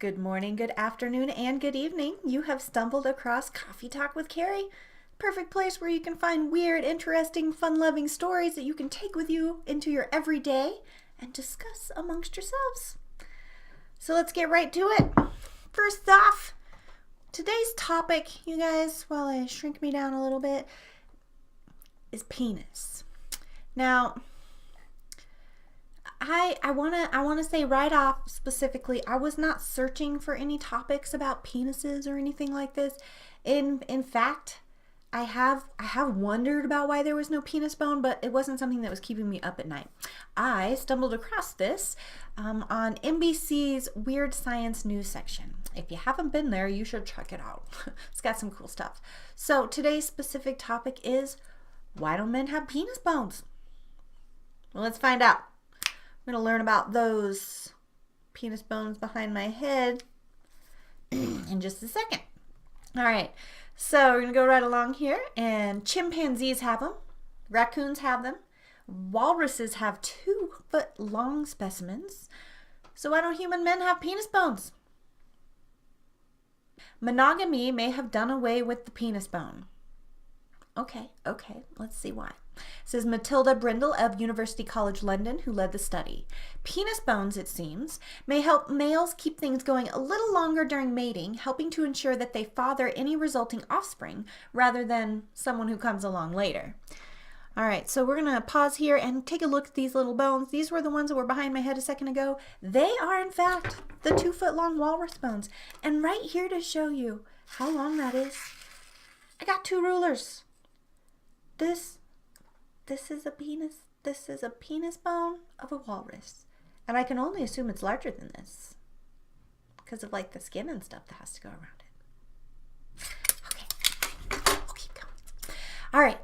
Good morning, good afternoon, and good evening. You have stumbled across Coffee Talk with Carrie. Perfect place where you can find weird, interesting, fun-loving stories that you can take with you into your everyday and discuss amongst yourselves. So let's get right to it. First off, today's topic, you guys, while I shrink me down a little bit, is penis. Now, I wanna say right off specifically, I was not searching for any topics about penises or anything like this. In fact, I have wondered about why there was no penis bone, but it wasn't something that was keeping me up at night. I stumbled across this on NBC's Weird Science News section. If you haven't been there, you should check it out. It's got some cool stuff. So today's specific topic is, why don't men have penis bones? Well, let's find out. I'm going to learn about those penis bones behind my head in just a second. All right, so we're going to go right along here. And chimpanzees have them. Raccoons have them. Walruses have 2-foot-long specimens. So why don't human men have penis bones? Monogamy may have done away with the penis bone. Okay, let's see why. It says Matilda Brindle of University College London, who led the study. Penis bones, it seems, may help males keep things going a little longer during mating, helping to ensure that they father any resulting offspring rather than someone who comes along later. All right, so we're going to pause here and take a look at these little bones. These were the ones that were behind my head a second ago. They are, in fact, the 2-foot-long walrus bones. And right here to show you how long that is, I got 2 rulers. This is a penis. This is a penis bone of a walrus. And I can only assume it's larger than this because of like the skin and stuff that has to go around it. Okay, we'll keep going. All right.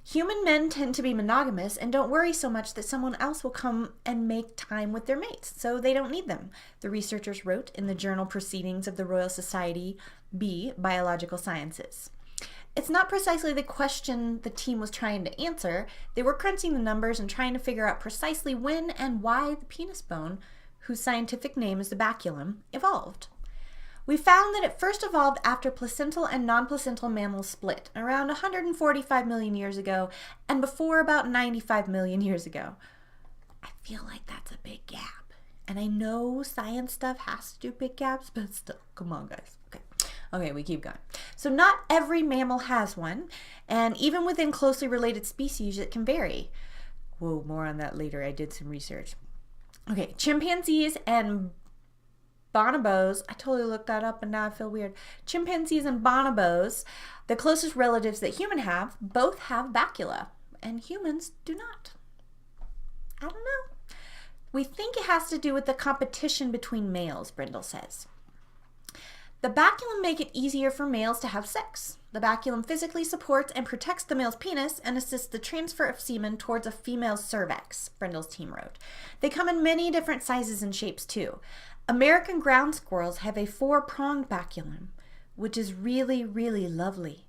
Human men tend to be monogamous and don't worry so much that someone else will come and make time with their mates, so they don't need them, the researchers wrote in the journal Proceedings of the Royal Society B Biological Sciences. It's not precisely the question the team was trying to answer. They were crunching the numbers and trying to figure out precisely when and why the penis bone, whose scientific name is the baculum, evolved. We found that it first evolved after placental and non-placental mammals split, around 145 million years ago and before about 95 million years ago. I feel like that's a big gap. And I know science stuff has to do big gaps, but still, come on guys. Okay, we keep going. So not every mammal has one, and even within closely related species, it can vary. Whoa, more on that later. I did some research. Okay, chimpanzees and bonobos. I totally looked that up and now I feel weird. Chimpanzees and bonobos, the closest relatives that humans have, both have bacula, and humans do not. I don't know. We think it has to do with the competition between males, Brindle says. The baculum make it easier for males to have sex. The baculum physically supports and protects the male's penis and assists the transfer of semen towards a female's cervix, Brindle's team wrote. They come in many different sizes and shapes too. American ground squirrels have a 4-pronged baculum, which is really, really lovely,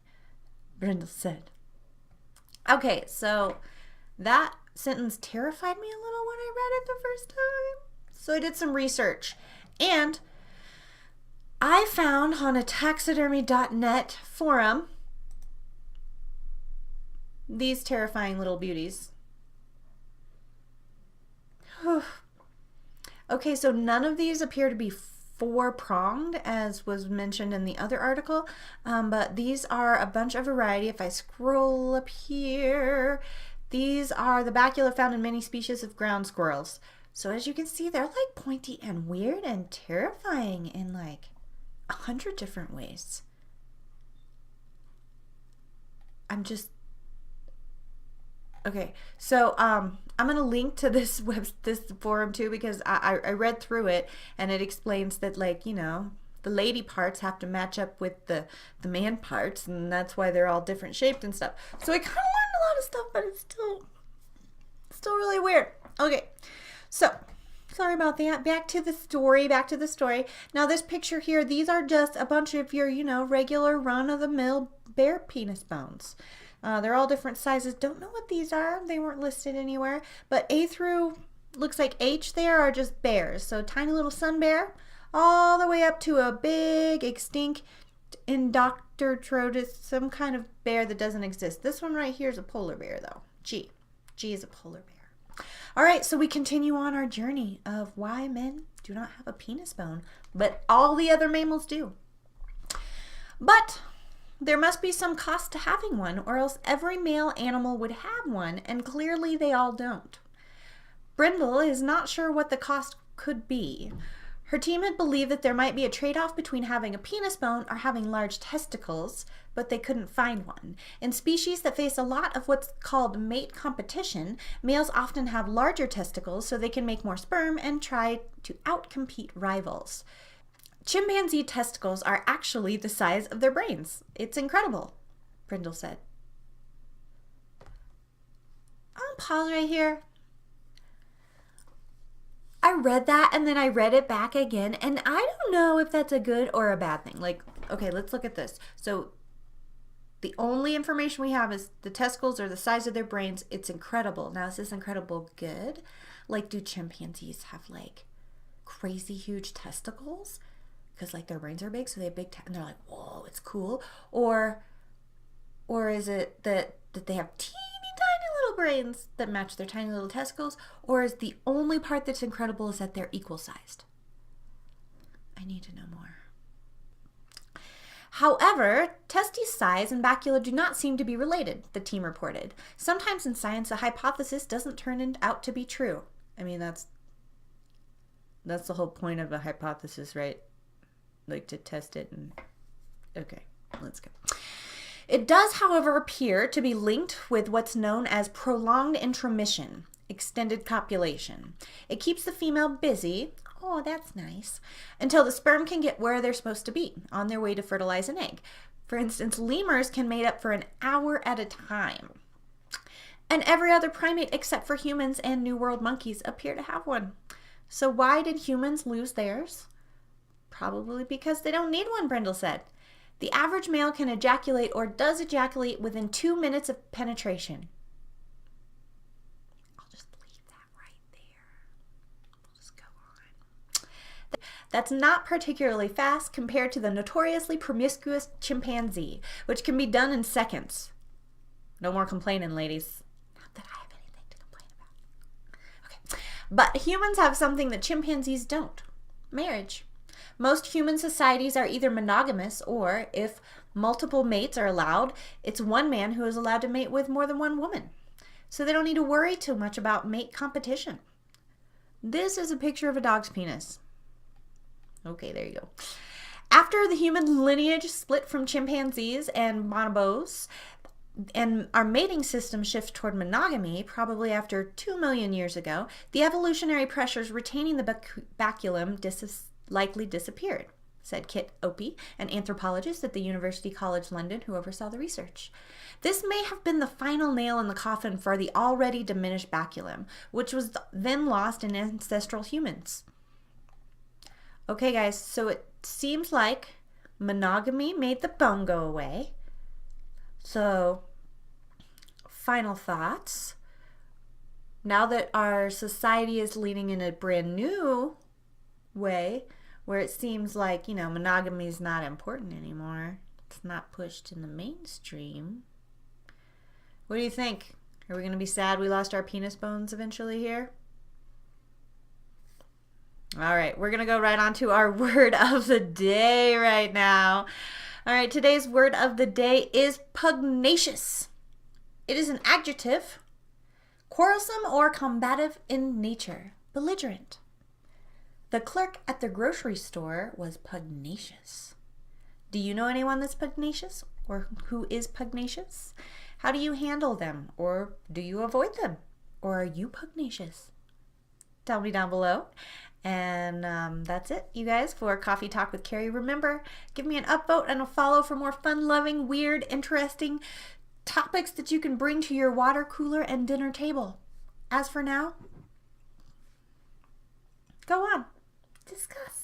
Brindle said. Okay, so that sentence terrified me a little when I read it the first time. So I did some research, and I found on a taxidermy.net forum these terrifying little beauties. Okay, so none of these appear to be 4-pronged, as was mentioned in the other article, but these are a bunch of variety. If I scroll up here, these are the bacula found in many species of ground squirrels. So as you can see, they're like pointy and weird and terrifying in like 100 different ways. Okay, so I'm gonna link to this forum too, because I read through it and it explains that, like, you know, the lady parts have to match up with the man parts, and that's why they're all different shaped and stuff. So I kind of learned a lot of stuff, but it's still really weird. Okay, so sorry about that. Back to the story. Now this picture here, these are just a bunch of your, you know, regular run-of-the-mill bear penis bones. They're all different sizes. Don't know what these are. They weren't listed anywhere. But A through, looks like H there, are just bears. So tiny little sun bear all the way up to a big extinct Indoctorotus, some kind of bear that doesn't exist. This one right here is a polar bear, though. G is a polar bear. All right, so we continue on our journey of why men do not have a penis bone, but all the other mammals do. But there must be some cost to having one, or else every male animal would have one, and clearly they all don't. Brindle is not sure what the cost could be. Her team had believed that there might be a trade-off between having a penis bone or having large testicles, but they couldn't find one. In species that face a lot of what's called mate competition, males often have larger testicles so they can make more sperm and try to outcompete rivals. Chimpanzee testicles are actually the size of their brains. It's incredible, Brindle said. I'll pause right here. I read that and then I read it back again, and I don't know if that's a good or a bad thing. Like, okay, let's look at this. So the only information we have is the testicles are the size of their brains. It's incredible. Now, is this incredible good? Like, do chimpanzees have like crazy huge testicles? Because like their brains are big, so they have big, and they're like, whoa, it's cool. Or is it that they have teeny tiny little brains that match their tiny little testicles? Or is the only part that's incredible is that they're equal sized? I need to know more. However, testes size and bacula do not seem to be related, the team reported. Sometimes in science, a hypothesis doesn't turn out to be true. I mean, that's the whole point of a hypothesis, right? Like to test it and... Okay, let's go. It does, however, appear to be linked with what's known as prolonged intromission, extended copulation. It keeps the female busy, oh, that's nice, until the sperm can get where they're supposed to be, on their way to fertilize an egg. For instance, lemurs can mate up for an hour at a time. And every other primate except for humans and New World monkeys appear to have one. So why did humans lose theirs? Probably because they don't need one, Brindle said. The average male can ejaculate or does ejaculate within 2 minutes of penetration. I'll just leave that right there. We'll just go on. That's not particularly fast compared to the notoriously promiscuous chimpanzee, which can be done in seconds. No more complaining, ladies. Not that I have anything to complain about. Okay. But humans have something that chimpanzees don't. Marriage. Most human societies are either monogamous or, if multiple mates are allowed, it's one man who is allowed to mate with more than one woman. So they don't need to worry too much about mate competition. This is a picture of a dog's penis. Okay, there you go. After the human lineage split from chimpanzees and bonobos, and our mating system shifts toward monogamy, probably after 2 million years ago, the evolutionary pressures retaining the baculum likely disappeared, said Kit Opie, an anthropologist at the University College London who oversaw the research. This may have been the final nail in the coffin for the already diminished baculum, which was then lost in ancestral humans. Okay, guys, so it seems like monogamy made the bone go away. So, final thoughts. Now that our society is leading in a brand new way where it seems like, monogamy is not important anymore. It's not pushed in the mainstream. What do you think? Are we going to be sad we lost our penis bones eventually here? All right, we're going to go right on to our word of the day right now. All right, today's word of the day is pugnacious. It is an adjective, quarrelsome or combative in nature, belligerent. The clerk at the grocery store was pugnacious. Do you know anyone that's pugnacious or who is pugnacious? How do you handle them, or do you avoid them? Or are you pugnacious? Tell me down below. And that's it, you guys, for Coffee Talk with Carrie. Remember, give me an upvote and a follow for more fun-loving, weird, interesting topics that you can bring to your water cooler and dinner table. As for now, go on. Discuss.